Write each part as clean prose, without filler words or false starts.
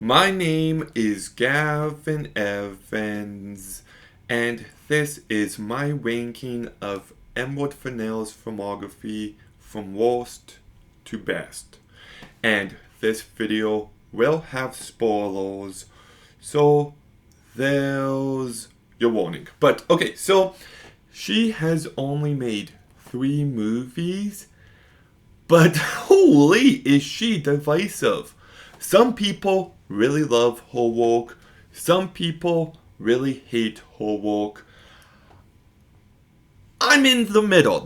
My name is Gavin Evans, and this is my ranking of Emerald Fennell's filmography from worst to best. And this video will have spoilers, so there's your warning. But okay, so she has only made 3 movies, but holy, is she divisive. Some people really love her work, some people really hate her work. I'm in the middle.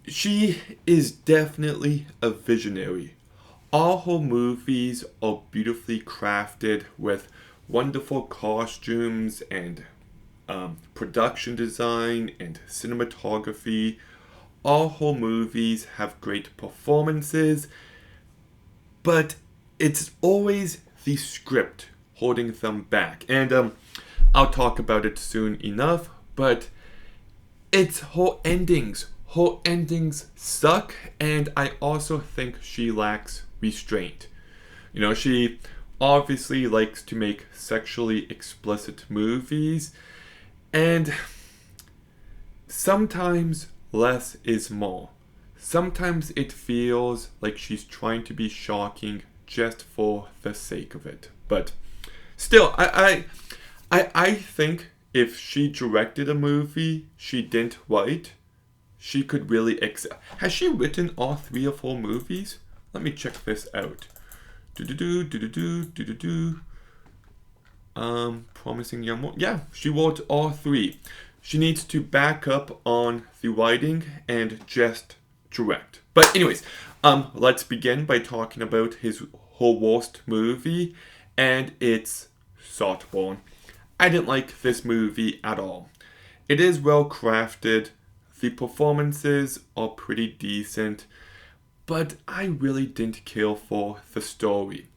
She is definitely a visionary. All her movies are beautifully crafted with wonderful costumes and production design and cinematography. All her movies have great performances, but it's always the script holding them back. And I'll talk about it soon enough, but it's her endings. Her endings suck, and I also think she lacks restraint. She obviously likes to make sexually explicit movies, and sometimes less is more. Sometimes it feels like she's trying to be shocking just for the sake of it. But still, I think if she directed a movie she didn't write, she could really excel. Has she written all 3 or 4 movies? Let me check this out. Promising Young Woman. Yeah, she wrote all 3. She needs to back up on the writing and just direct. But anyways, let's begin by talking about her worst movie, and it's Saltburn. I didn't like this movie at all. It is well crafted, the performances are pretty decent, but I really didn't care for the story.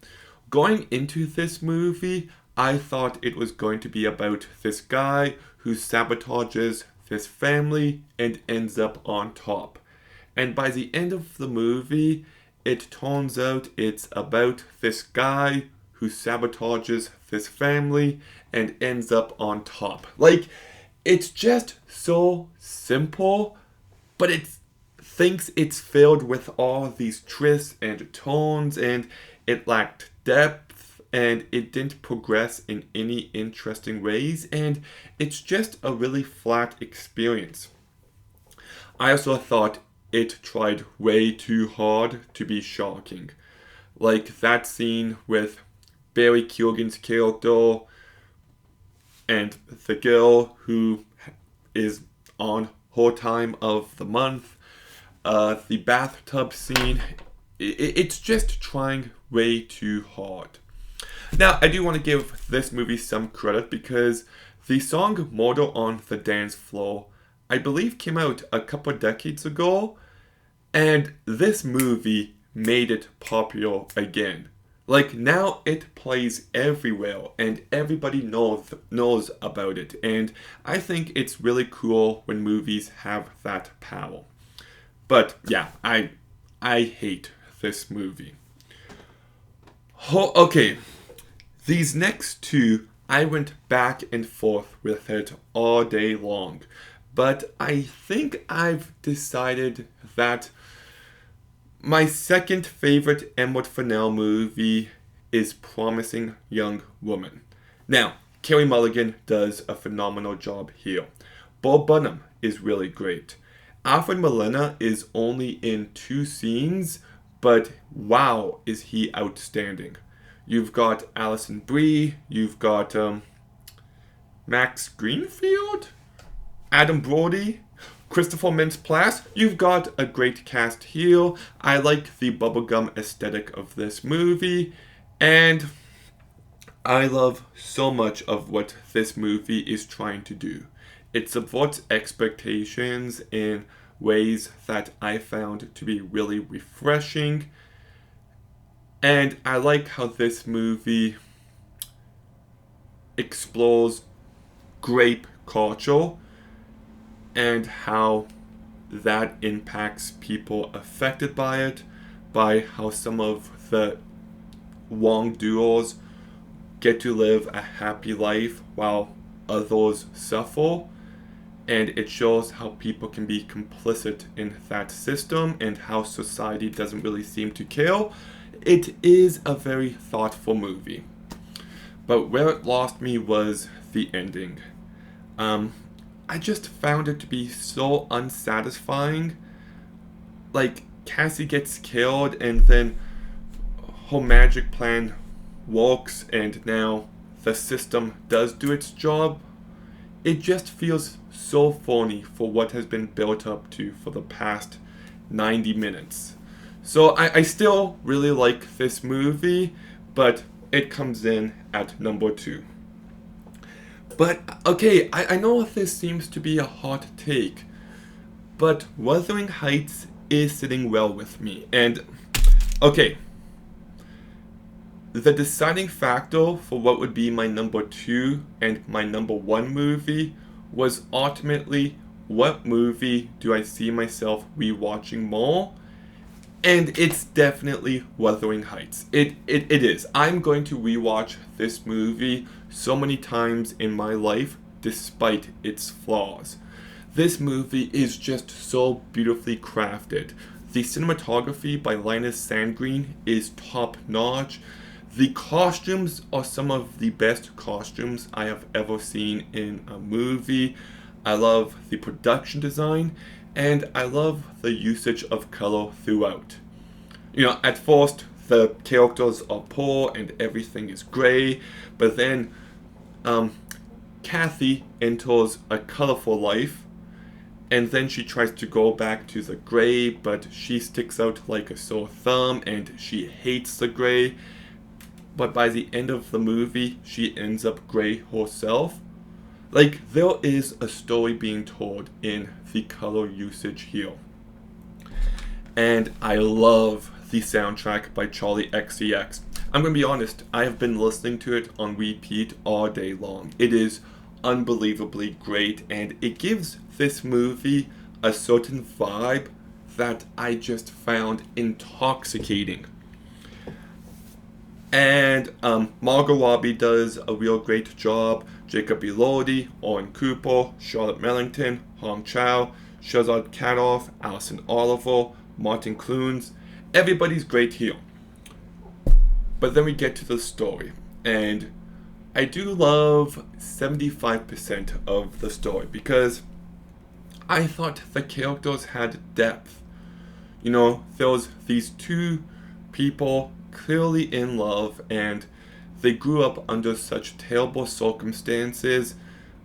Going into this movie, I thought it was going to be about this guy who sabotages this family and ends up on top. And by the end of the movie, it turns out it's about this guy who sabotages this family and ends up on top. It's just so simple, but it thinks it's filled with all these twists and turns, and it lacked depth, and it didn't progress in any interesting ways, and it's just a really flat experience. I also thought it tried way too hard to be shocking. Like that scene with Barry Keoghan's character and the girl who is on her time of the month, the bathtub scene, it's just trying way too hard. Now, I do want to give this movie some credit because the song Murder on the Dance Floor, I believe, came out a couple decades ago, and this movie made it popular again. Now it plays everywhere and everybody knows about it, and I think it's really cool when movies have that power. But yeah, I hate this movie. Okay, these next 2, I went back and forth with it all day long, but I think I've decided that my second favorite Emerald Fennell movie is Promising Young Woman. Now, Carey Mulligan does a phenomenal job here. Bo Burnham is really great. Alfred Molina is only in 2 scenes, but wow, is he outstanding. You've got Alison Brie, you've got Max Greenfield, Adam Brody, Christopher Mintz-Plasse. You've got a great cast here. I like the bubblegum aesthetic of this movie, and I love so much of what this movie is trying to do. It subverts expectations in ways that I found to be really refreshing, and I like how this movie explores grape culture and how that impacts people affected by it, by how some of the wrongdoers get to live a happy life while others suffer. And it shows how people can be complicit in that system and how society doesn't really seem to care. It is a very thoughtful movie. But where it lost me was the ending. I just found it to be so unsatisfying. Like, Cassie gets killed and then her magic plan works and now the system does do its job. It just feels so phony for what has been built up to for the past 90 minutes. So I still really like this movie, but it comes in at number 2. But, okay, I know this seems to be a hot take, but Wuthering Heights is sitting well with me. And, okay, the deciding factor for what would be my number 2 and my number 1 movie was ultimately, what movie do I see myself rewatching more? And it's definitely Wuthering Heights. It is. I'm going to rewatch this movie so many times in my life, despite its flaws. This movie is just so beautifully crafted. The cinematography by Linus Sandgreen is top notch. The costumes are some of the best costumes I have ever seen in a movie. I love the production design, and I love the usage of color throughout. You know, at first, the characters are poor and everything is gray, but then Kathy enters a colorful life, and then she tries to go back to the gray, but she sticks out like a sore thumb, and she hates the gray. But by the end of the movie, she ends up gray herself. Like, there is a story being told in the color usage here. And I love the soundtrack by Charlie XCX. I'm going to be honest, I have been listening to it on repeat all day long. It is unbelievably great, and it gives this movie a certain vibe that I just found intoxicating. And Margot Robbie does a real great job. Jacob Elordi, Oren Cooper, Charlotte Mellington, Hong Chow, Shazad Kadoff, Alison Oliver, Martin Clunes. Everybody's great here. But then we get to the story. And I do love 75% of the story because I thought the characters had depth. You know, there was these two people clearly in love, and they grew up under such terrible circumstances,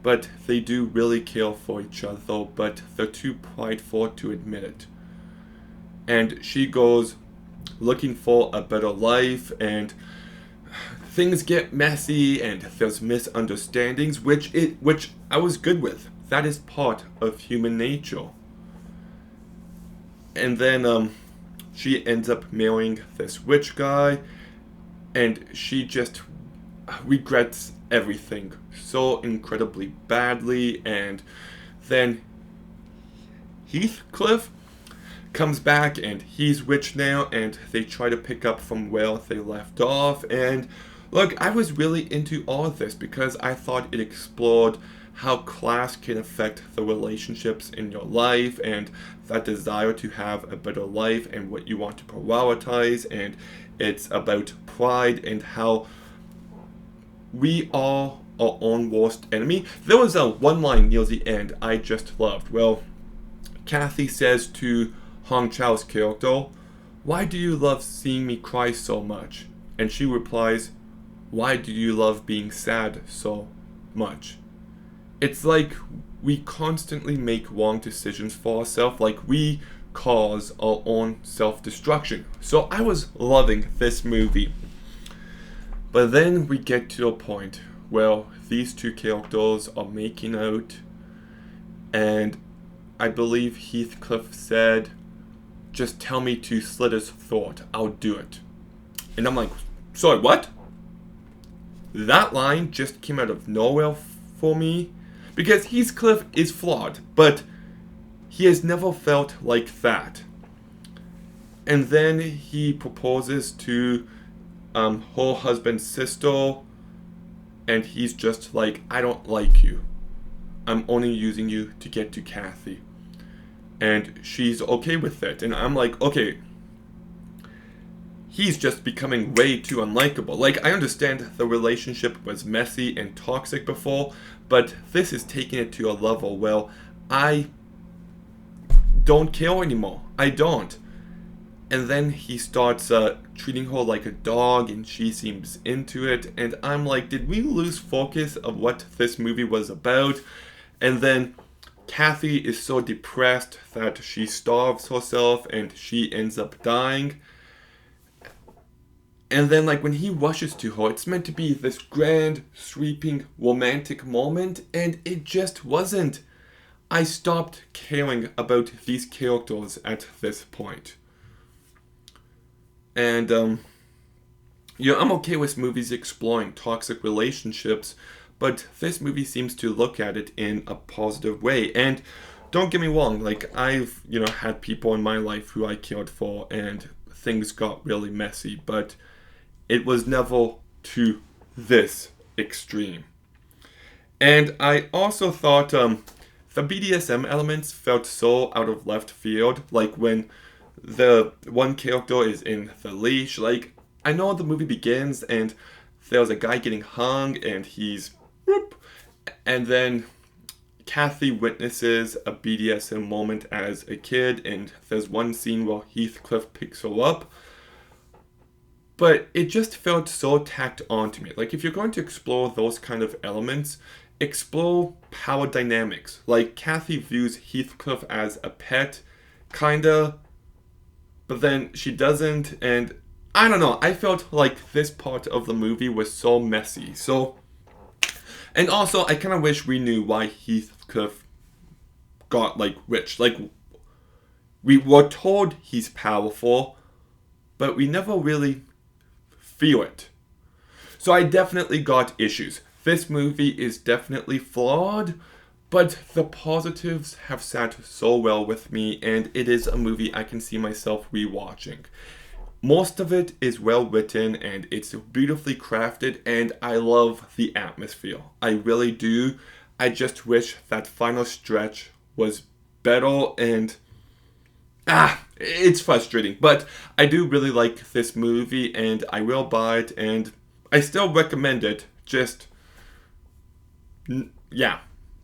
but they do really care for each other, but they're too prideful to admit it. And she goes looking for a better life, and things get messy, and there's misunderstandings, which I was good with. That is part of human nature. And then she ends up marrying this rich guy, and she just regrets everything so incredibly badly. And then Heathcliff comes back, and he's rich now, and they try to pick up from where they left off. And look, I was really into all of this because I thought it explored how class can affect the relationships in your life, and that desire to have a better life and what you want to prioritize. And it's about pride and how we are our own worst enemy. There was one line near the end I just loved. Well, Kathy says to Hong Chau's character, "Why do you love seeing me cry so much?" And she replies, "Why do you love being sad so much?" It's like we constantly make wrong decisions for ourselves, like we cause our own self-destruction. So I was loving this movie. But then we get to a point where these two characters are making out, and I believe Heathcliff said, "Just tell me to slit his throat, I'll do it." And I'm like, sorry, what? That line just came out of nowhere for me. Because Heathcliff is flawed, but he has never felt like that. And then he proposes to her husband's sister, and he's just like, I don't like you. I'm only using you to get to Kathy. And she's okay with it. And I'm like, okay, he's just becoming way too unlikable. Like, I understand the relationship was messy and toxic before, but this is taking it to a level where I don't care anymore. I don't. And then he starts treating her like a dog, and she seems into it. And I'm like, did we lose focus of what this movie was about? And then Kathy is so depressed that she starves herself, and she ends up dying. And then, like, when he rushes to her, it's meant to be this grand, sweeping, romantic moment, and it just wasn't. I stopped caring about these characters at this point. And, I'm okay with movies exploring toxic relationships, but this movie seems to look at it in a positive way. And don't get me wrong, like, I've, had people in my life who I cared for, and things got really messy, but it was never to this extreme. And I also thought the BDSM elements felt so out of left field, like when the one character is in the leash. Like, I know the movie begins and there's a guy getting hung and he's whoop, and then Kathy witnesses a BDSM moment as a kid, and there's one scene where Heathcliff picks her up. But it just felt so tacked on to me. Like, if you're going to explore those kind of elements, explore power dynamics. Like, Kathy views Heathcliff as a pet, kinda, but then she doesn't, and I don't know, I felt like this part of the movie was so messy. And also, I kind of wish we knew why Heathcliff got, like, rich. Like, we were told he's powerful, but we never really feel it. So I definitely got issues. This movie is definitely flawed, but the positives have sat so well with me, and it is a movie I can see myself rewatching. Most of it is well written, and it's beautifully crafted, and I love the atmosphere. I really do. I just wish that final stretch was better, and it's frustrating. But I do really like this movie, and I will buy it, and I still recommend it. Just, yeah.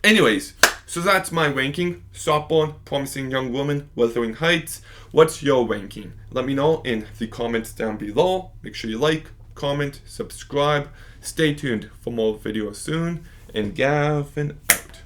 Anyways, so that's my ranking. Softborn, Promising Young Woman, Wuthering Heights. What's your ranking? Let me know in the comments down below. Make sure you like, comment, subscribe. Stay tuned for more videos soon. And Gavin out.